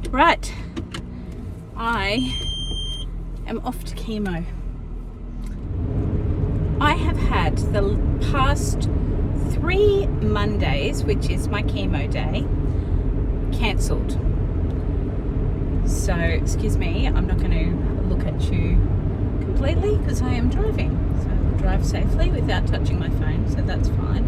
Right, I am off to chemo. I have had the past 3 Mondays, which is my chemo day, cancelled. So, excuse me, I'm not going to look at you completely because I am driving. So I'll drive safely without touching my phone, so that's fine.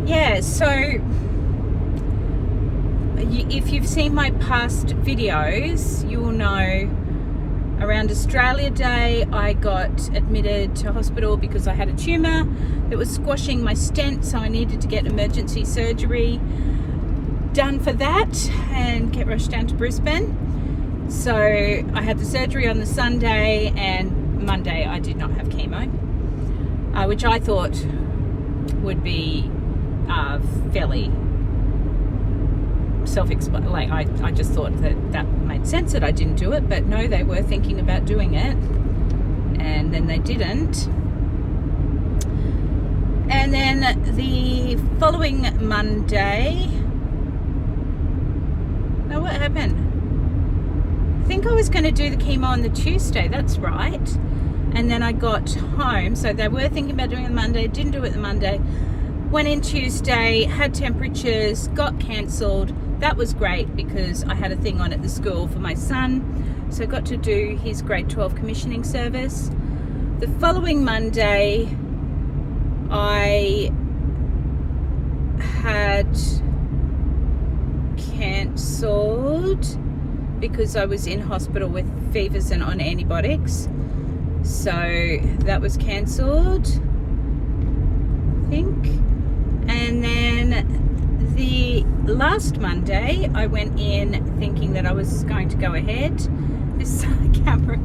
Yeah, so if you've seen my past videos, you will know around Australia Day I got admitted to hospital because I had a tumour that was squashing my stent, so I needed to get emergency surgery done for that and get rushed down to Brisbane. So I had the surgery on the Sunday, and Monday I did not have chemo, which I thought would be fairly self-explanatory. Like I just thought that made sense that I didn't do it, but no, they were thinking about doing it, and then they didn't. And then the following Monday, no, what happened? I think I was going to do the chemo on the Tuesday, that's right. And then I got home, so they were thinking about doing it on Monday, didn't do it the Monday. Went in Tuesday, had temperatures, got cancelled. That was great because I had a thing on at the school for my son, so I got to do his grade 12 commissioning service. The following Monday, I had cancelled because I was in hospital with fevers and on antibiotics. So that was cancelled, I think. And then the last Monday, I went in thinking that I was going to go ahead. This camera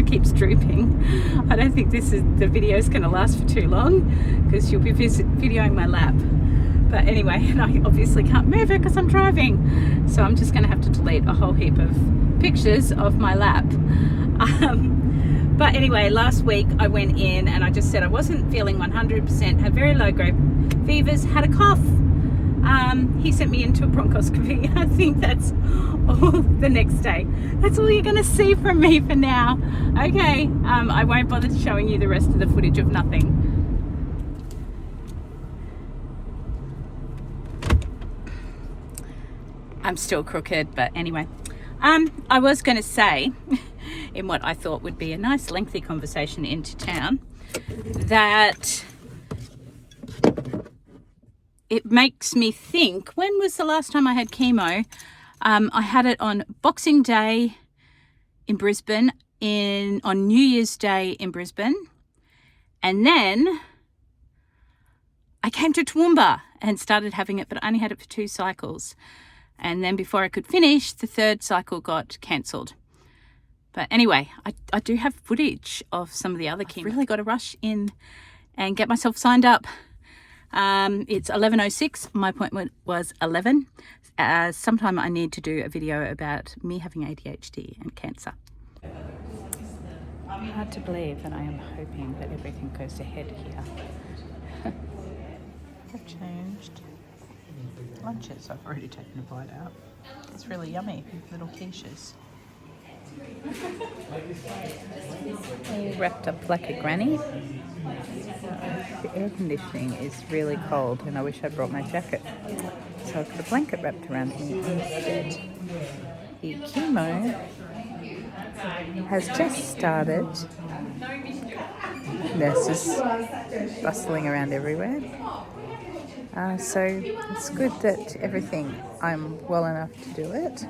keeps drooping. I don't think the video is going to last for too long because you'll be videoing my lap. But anyway, and I obviously can't move it because I'm driving. So I'm just going to have to delete a whole heap of pictures of my lap. But anyway, last week I went in and I just said I wasn't feeling 100%, had very low grade fevers, had a cough. He sent me into a bronchoscopy. I think that's all the next day. That's all you're going to see from me for now. Okay, I won't bother showing you the rest of the footage of nothing. I'm still crooked, but anyway. I was going to say, in what I thought would be a nice lengthy conversation into town, that it makes me think, when was the last time I had chemo? I had it on Boxing Day in Brisbane, on New Year's Day in Brisbane, and then I came to Toowoomba and started having it, but I only had it for 2 cycles. And then before I could finish, the 3rd cycle got cancelled. But anyway, I do have footage of some of the other chemo. I've really got to rush in and get myself signed up. It's 11:06. My appointment was 11. Sometime I need to do a video about me having ADHD and cancer. Hard to believe that I am hoping that everything goes ahead here. I've changed lunches. I've already taken a bite out. It's really yummy with little quiches. All wrapped up like a granny. The air conditioning is really cold and I wish I'd brought my jacket. So I've got a blanket wrapped around me instead. The chemo has just started. Nurses bustling around everywhere. So it's good that I'm well enough to do it.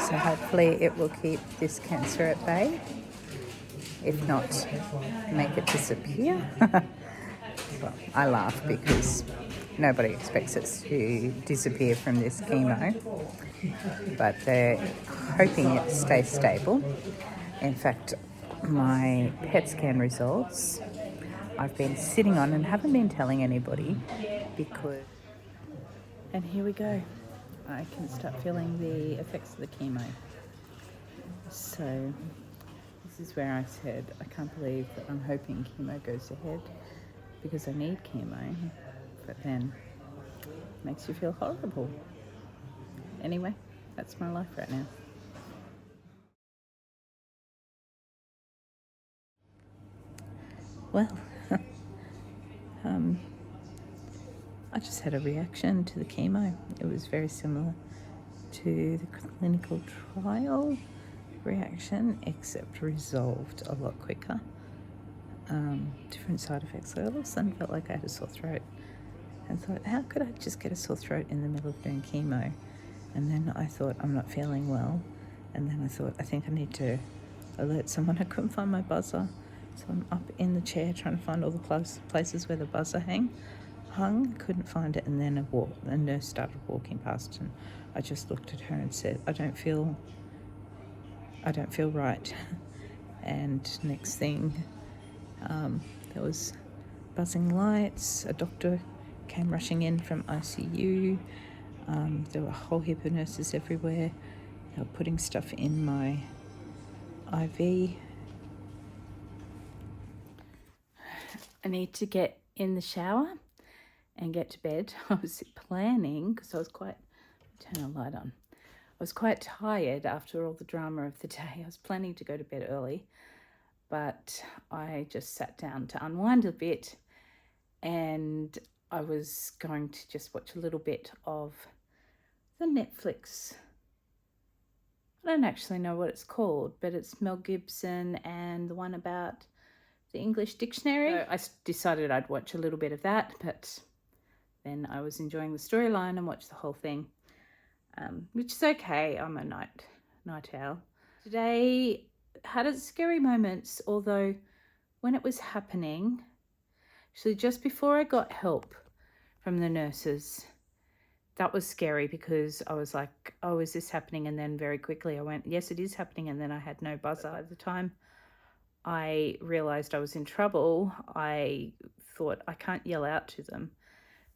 So hopefully it will keep this cancer at bay. If not, make it disappear. Well, I laugh because nobody expects it to disappear from this chemo. But they're hoping it stays stable. In fact, my PET scan results I've been sitting on and haven't been telling anybody because... And here we go. I can start feeling the effects of the chemo. So this is where I said I can't believe that I'm hoping chemo goes ahead because I need chemo. But then Makes you feel horrible. Anyway, that's my life right now. Well, I just had a reaction to the chemo. It was very similar to the clinical trial reaction, except resolved a lot quicker. Different side effects. I all of a sudden felt like I had a sore throat and thought, how could I just get a sore throat in the middle of doing chemo? And then I thought, I'm not feeling well. And then I thought, I think I need to alert someone. I couldn't find my buzzer. So I'm up in the chair trying to find all the places where the buzzer hung. Couldn't find it. And then a nurse started walking past, and I just looked at her and said, I don't feel right. And next thing, there was buzzing lights. A doctor came rushing in from ICU. There were a whole heap of nurses everywhere. They were putting stuff in my IV. I need to get in the shower and get to bed. I was planning, because I was quite, turn a light on. I was quite tired after all the drama of the day. I was planning to go to bed early, but I just sat down to unwind a bit, and I was going to just watch a little bit of the Netflix. I don't actually know what it's called, but it's Mel Gibson and the one about the English dictionary. So I decided I'd watch a little bit of that, but then I was enjoying the storyline and watched the whole thing, which is okay. I'm a night owl. Today had its scary moments, although when it was happening, actually just before I got help from the nurses, that was scary, because I was like, oh, is this happening? And then very quickly I went, yes, it is happening. And then I had no buzzer. By the time I realized I was in trouble, I thought, I can't yell out to them,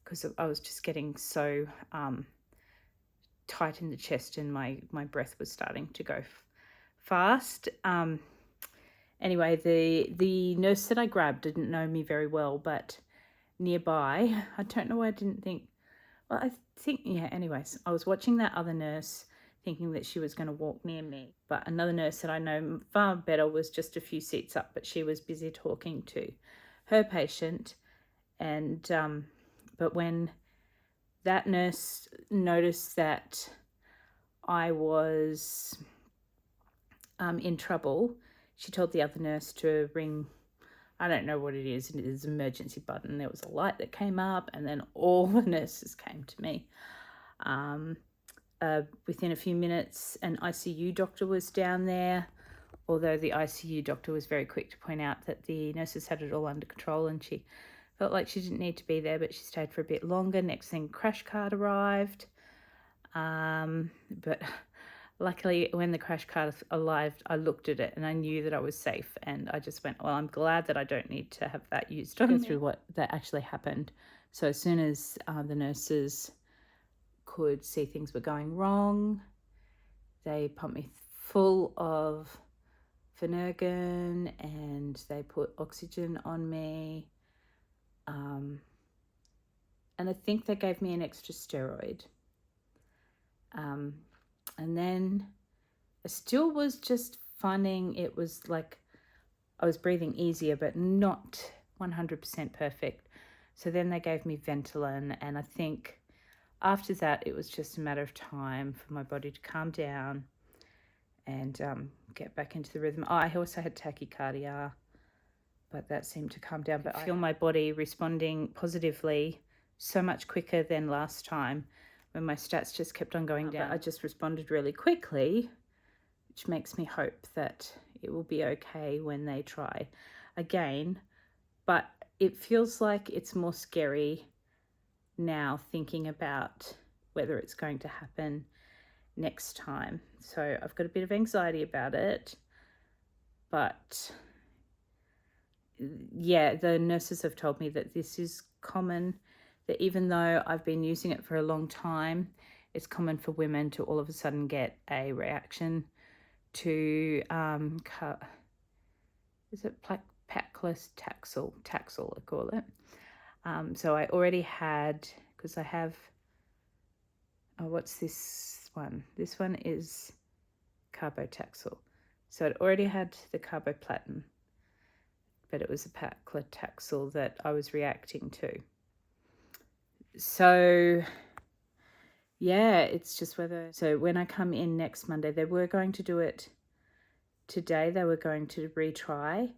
because I was just getting so tight in the chest, and my breath was starting to go fast. Anyway, the nurse that I grabbed didn't know me very well, but nearby, I don't know why I didn't think, well, I think, yeah, anyways, I was watching that other nurse thinking that she was going to walk near me. But another nurse that I know far better was just a few seats up, but she was busy talking to her patient. And, but when that nurse noticed that I was in trouble, she told the other nurse to ring, I don't know what it is an emergency button. There was a light that came up, and then all the nurses came to me. Within a few minutes, an ICU doctor was down there, although the ICU doctor was very quick to point out that the nurses had it all under control, and she felt like she didn't need to be there, but she stayed for a bit longer. Next thing, crash cart arrived. But luckily, when the crash cart arrived, I looked at it and I knew that I was safe, and I just went, well, I'm glad that I don't need to have that used on me. Through what that actually happened. So as soon as the nurses could see things were going wrong, they pumped me full of Phenergan, and they put oxygen on me. And I think they gave me an extra steroid. And then I still was just finding it was like I was breathing easier, but not 100% perfect. So then they gave me Ventolin, and I think after that it was just a matter of time for my body to calm down and get back into the rhythm. Oh, I also had tachycardia, but that seemed to calm down. But I feel my body responding positively so much quicker than last time, when my stats just kept on going down. I just responded really quickly, which makes me hope that it will be okay when they try again. But it feels like it's more scary now, thinking about whether it's going to happen next time. So I've got a bit of anxiety about it. But yeah, the nurses have told me that this is common, that even though I've been using it for a long time, it's common for women to all of a sudden get a reaction to is it Carbo-Taxol, I call it. So I already had because I have, oh, what's this one? This one is Carbo-Taxol. So I'd already had the Carbo-Platin, but it was a Paclitaxel that I was reacting to. So yeah, it's just whether, so when I come in next Monday, they were going to do it today. They were going to retry,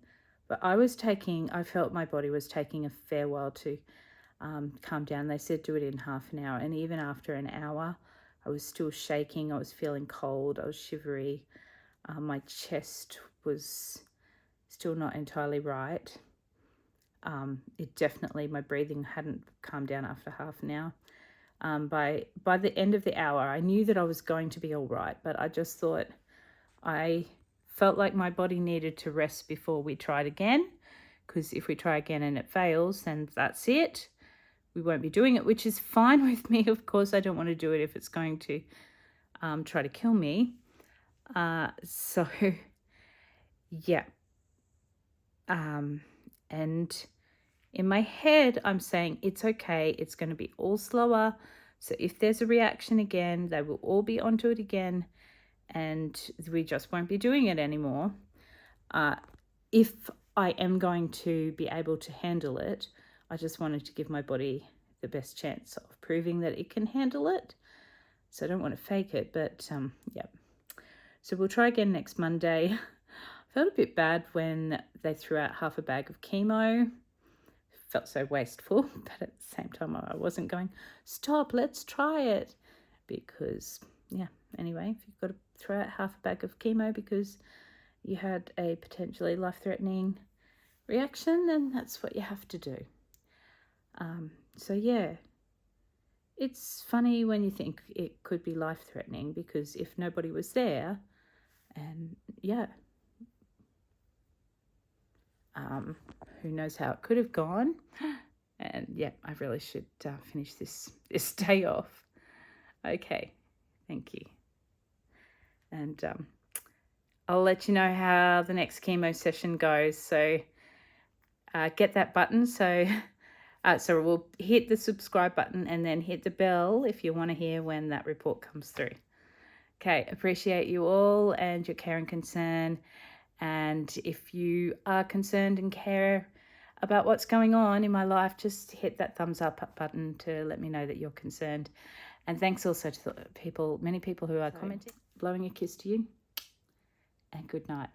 but I felt my body was taking a fair while to calm down. They said do it in half an hour, and even after an hour, I was still shaking. I was feeling cold. I was shivery. My chest was still not entirely right. It definitely, my breathing hadn't calmed down after half an hour. By the end of the hour, I knew that I was going to be all right, but I just thought, I felt like my body needed to rest before we tried again, because if we try again and it fails, then that's it. We won't be doing it, which is fine with me. Of course, I don't want to do it if it's going to try to kill me. So, yeah. And in my head, I'm saying it's okay. It's going to be all slower. So if there's a reaction again, they will all be onto it again, and we just won't be doing it anymore. If I am going to be able to handle it, I just wanted to give my body the best chance of proving that it can handle it. So I don't want to fake it, but yeah. So we'll try again next Monday. I felt a bit bad when they threw out half a bag of chemo. Felt so wasteful, but at the same time I wasn't going, stop, let's try it. Because, yeah, anyway, if you've got to throw out half a bag of chemo because you had a potentially life-threatening reaction, then that's what you have to do. So yeah, it's funny when you think it could be life-threatening, because if nobody was there, and yeah, who knows how it could have gone. And yeah, I really should finish this day off. Okay, thank you. And I'll let you know how the next chemo session goes. So get that button. So we'll hit the subscribe button and then hit the bell if you want to hear when that report comes through. Okay, appreciate you all and your care and concern. And if you are concerned and care about what's going on in my life, just hit that thumbs up button to let me know that you're concerned. And thanks also to the many people who are commenting. Blowing a kiss to you, and good night.